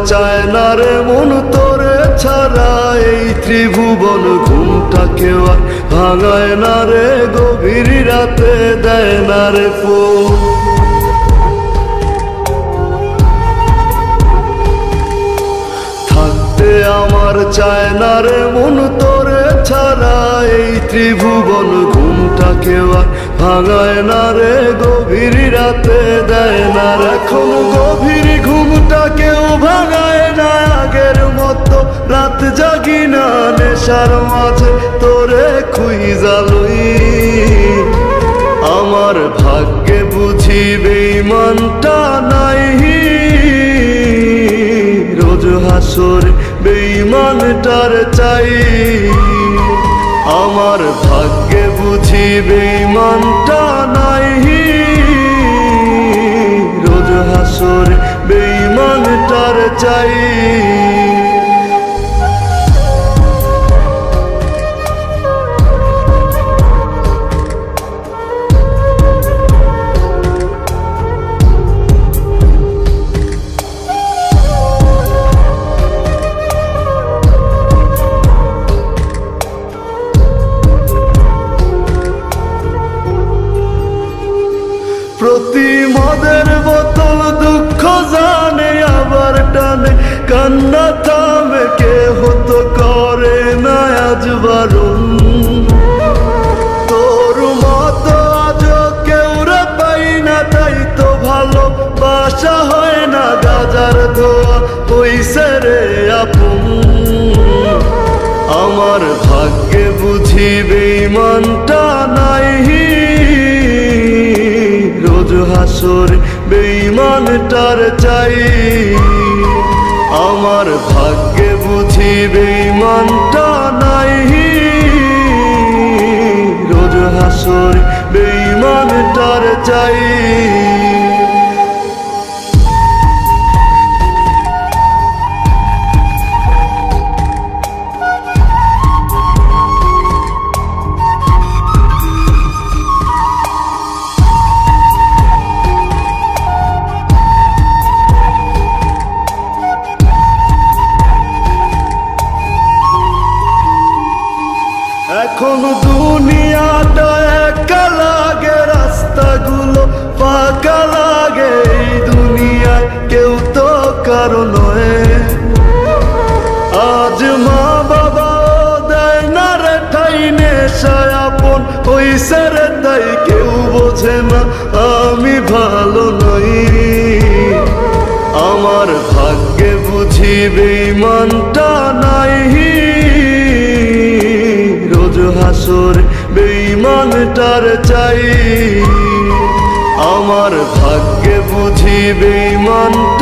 চায় না রে মন তোরে ছাড়া এই ত্রিভুবন ঘুমটাকে আর ভাঙায় না রে গভীর রাতে দেয় না রে ফোন থাকতে আমার চায় না রে মন তোরে ছাড়া এই ত্রিভুবন ঘুমটাকে আর ভাঙায় না রে গভীর রাতে দেয় না রে এখন গভীর ঘুমটা কেউ ভাঙায় না আগের মতো রাত জাগি না নেশার মাঝে তোরে খুঁজা লই আমার ভাগ্যে বুঝি বেঈমানটা নাই রোজ হাসরে বেঈমানটার চাই আমার ভাগ্যে বুঝি বেঈমানটা নাই রোজ হাসরে বেঈমানটার চাই প্রতি মদের বোতল দুঃখ জানে আবার টানে কান্না থামে কে হতো করে না আজ বারণ তোর মতো আজ কেউ রে পাই না তাই তো ভালো বাসা হয় না গাজার ধোয়া হইছে রে আপন আমার ভাগ্যে বুঝি বেঈমানটা নাই রোজ হাসরে বেঈমানটার চাই আমার ভাগ্যে বুঝি বেঈমানটা নাই রোজ হাসরে বেঈমানটার চাই এখন দুনিয়াটা একা লাগে রাস্তাগুলো ফাঁকা লাগে এই দুনিয়ায় কেউ তো কারো নয় আজ মা বাবা দেয় না রে ঠাই নেশায় আপন হইছে রে তাই কেউ বোঝে না আমি ভালো নই আমার ভাগ্যে বুঝি বেঈমানটা নাই রোজ হাসরে বেঈমানটার চাই আমার ভাগ্যে বুঝি বেঈমানটা